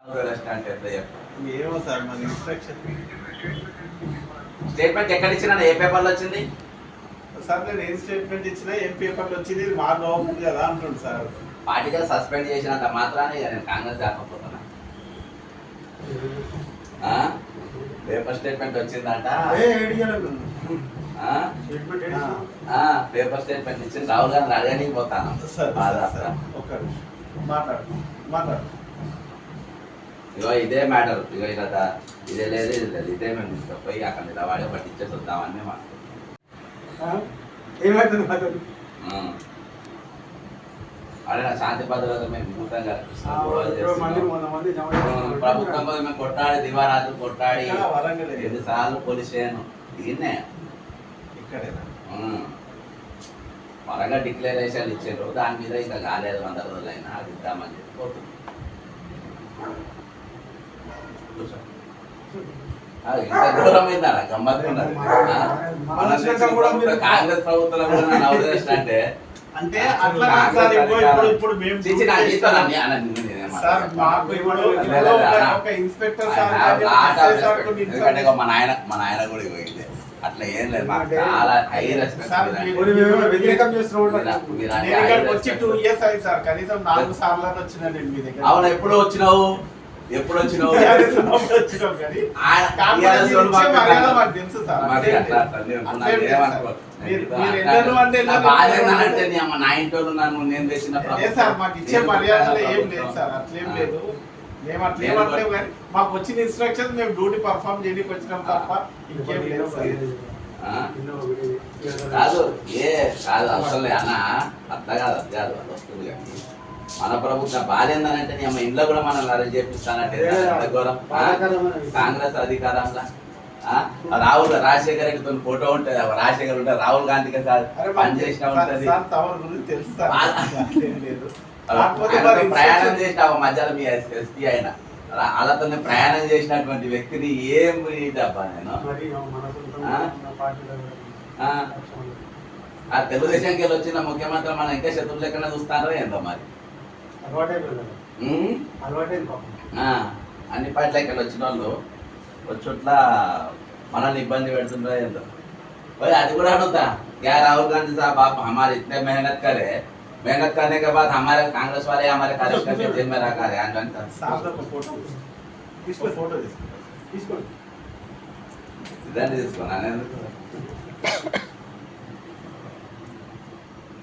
ఏమో సార్ మన instruction statement ఎక్కడ ఇచ్చినా ఏ పేపర్లో వచ్చింది సార్? నేను ఏం స్టేట్మెంట్ ఇచ్చినా ఏం పేపర్లో వచ్చింది ఇది మా గవర్నమెంట్ కదా అంటుంది సార్. పార్టీగా సస్పెండ్ చేసినంత మాత్రాన్ని నేను కాంగ్రెస్ కాకపోతున్నా. పేపర్ స్టేట్మెంట్ వచ్చిందంట, పేపర్ స్టేట్మెంట్ ఇచ్చింది. రాహుల్ గాంధీ అడగడానికి పోతాను. ఇగో ఇదే మ్యాటర్, ఇగో ఇలా ఇదే లేదు ఇది లేదు, ఇదే మేము తీసుకుపోయి అక్కడ నిలబడి పట్టించేసి వద్దామని అదే శాంతి భద్రత మేము వినూతంగా ప్రభుత్వం కోసం మేము కొట్టాడి దివారాత్రులు కొట్టాడి ఎన్నిసార్లు పోలీస్ స్టేషన్ దీన్నే వరంగల్ డిక్లరేషన్ ఇచ్చారు. దాని మీద ఇంకా కాలేదు 100 రోజులైనా అది ఇద్దామని చెప్పి పోతుంది. ఇంత దూరం అయిందా గమ్మత్తు ఉన్నది. కాంగ్రెస్ ప్రభుత్వంలో కూడా నవ్వుదేశం అంటే మా నాయన కూడా పోయింది. అట్లా ఏం లేదు, మాకు చాలా హై రెస్పెక్ట్. అవును, ఎప్పుడు వచ్చినావు నా ఇంట్లో నన్ను నేను తెచ్చిన మాకు వచ్చిన ఇన్స్ట్రక్షన్ మేము డ్యూటీ పర్ఫార్మ్ చేయడానికి వచ్చినాం తప్ప ఇంకేం లేదు. కాదు కాదు అవసరం అన్న, అట్లా కాదు అది కాదు, అది వస్తుంది. కానీ మన ప్రభుత్వం బాధ ఏందనంటే అమ్మ ఇంట్లో కూడా మనం అరెస్ట్ చేపిస్తానంటే ఘోరం. కాంగ్రెస్ అధికారంలో రాజశేఖర్ రెడ్డితో ఫోటో ఉంటుంది, రాజశేఖర్ ఉంటుంది, రాహుల్ గాంధీకి పనిచేసిన ఉంటుంది, ప్రయాణం చేసిన మధ్యలో మీ ఎస్పీ అయినా వాళ్ళతో ప్రయాణం చేసినటువంటి వ్యక్తిని ఏం డబ్బా నేను తెలుగుదేశంకి వెళ్ళి వచ్చిన ముఖ్యమంత్రి మనం ఇంకా శత్రువులు లెక్కన చూస్తారో ఏందో మరి. అన్ని పార్టీలకి వెళ్ళి వచ్చిన వాళ్ళు వచ్చేట్ల మనల్ని ఇబ్బంది పెడుతుందో ఏందో. అది కూడా అడుగుతా, क्या राहुल गांधी साहब आप हमारे इतने मेहनत करे, मेहनत करने के बाद हमारे कांग्रेस वाले हमारे कार्यकर्ता के जेल में रखा है ఇదండి తీసుకున్నా నేను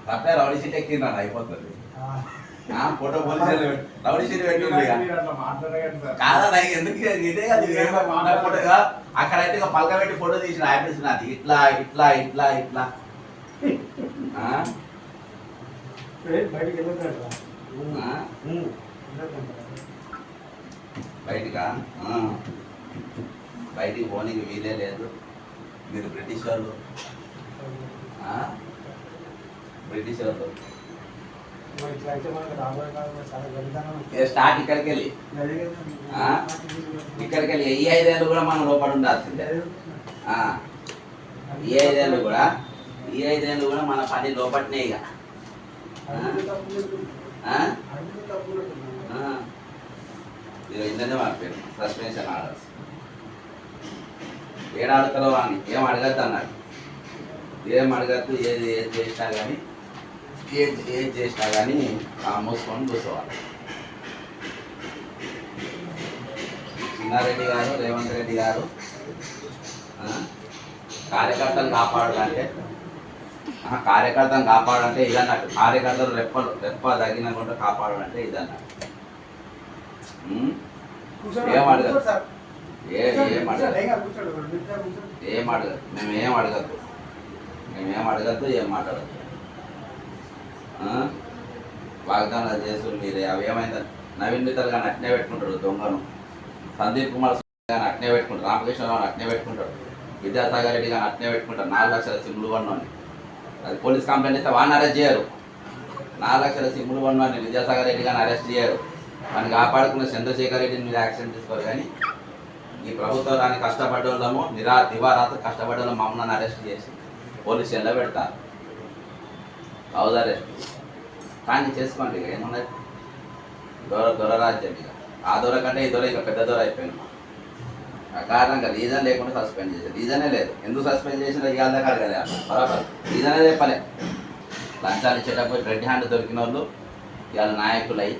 తప్పే రౌడీ షీట్ ఎక్కిందా అయిపోతుంది. ఫోటో పోలీసు రౌడీ షీట్ పెట్టి కాదా ఎందుకు ఇదే ఫోటోగా అక్కడైతే పలక పెట్టి ఫోటో తీసిన యాపిల్స్ నాది ఇట్లా ఇట్లా ఇట్లా ఇట్లా బయటగా బయటికి పోనీకి వీలే లేదు. మీరు బ్రిటిష్ వాళ్ళు స్టార్ట్ ఇక్కడికి వెళ్ళి ఈ 5 ఏళ్ళు కూడా మనం లోపల ఉండాల్సిందే. ఈ 5 ఏళ్ళు కూడా మన పని లోపట్నే. ఇక ఇందనే మారిపోయారు సస్పెన్షన్ ఆర్డర్స్. ఏడు అడుగుతారో అని ఏం అడగద్దు అన్నాడు. ఏం అడగద్దు, ఏది చేసినా కానీ మూసుకొని కూర్చోవాలి. చిన్నారెడ్డి గారు, రేవంత్ రెడ్డి గారు కార్యకర్తలు కాపాడాలంటే ఇదన్నట్టు. కార్యకర్తలు రెప్ప తగినకుండా కాపాడాలంటే ఇదన్నట్టు. ఏం అడగదు, మేమేం అడగద్దు, ఏం మాట్లాడద్దు. వాగ్దానాలు చేసి మీరే అవి ఏమైందా నవీన్ మిత్తల్ కానీ అట్నే పెట్టుకుంటాడు, దొంగను సందీప్ కుమార్ కానీ అట్నే పెట్టుకుంటాడు, రామకృష్ణరావు అట్నే పెట్టుకుంటాడు, విద్యాసాగర్ రెడ్డి కానీ అట్నే పెట్టుకుంటాడు. 4 లక్షల సిమ్లు కొన్నాను, అది పోలీస్ కంప్లైంట్ ఇస్తే వాడిని అరెస్ట్ చేయరు. 4 లక్షల సిమ్లు కొన్నాను విద్యాసాగర్ రెడ్డి కానీ అరెస్ట్ చేయరు. వాడిని కాపాడుకున్న చంద్రశేఖర్ రెడ్డిని మీరు యాక్షన్ తీసుకోరు. కానీ ఈ ప్రభుత్వాన్ని కష్టపడ్డోళ్ళము దివారాత్రి కష్టపడ్డోళ్ళం మమ్మల్ని అరెస్ట్ చేసి పోలీస్ స్టేషన్లో పెడతారు, హౌస్ అరెస్ట్. కానీ చేసుకోండి, ఏమున్నది దొర రాజ్యం. ఇక ఆ దొర కంటే ఈ దొర ఇంకా పెద్ద దొర అయిపోయింది. ఆ కారణంగా రీజన్ లేకుండా సస్పెండ్ చేశారు. రీజనే లేదు. ఎందుకు సస్పెండ్ చేసినా ఇవాళ కాదు కదా బరాబర్ రీజనే చెప్పలే. లంచాలు ఇచ్చేటప్పుడు రెడ్ హ్యాండ్ దొరికిన వాళ్ళు ఇవాళ నాయకులై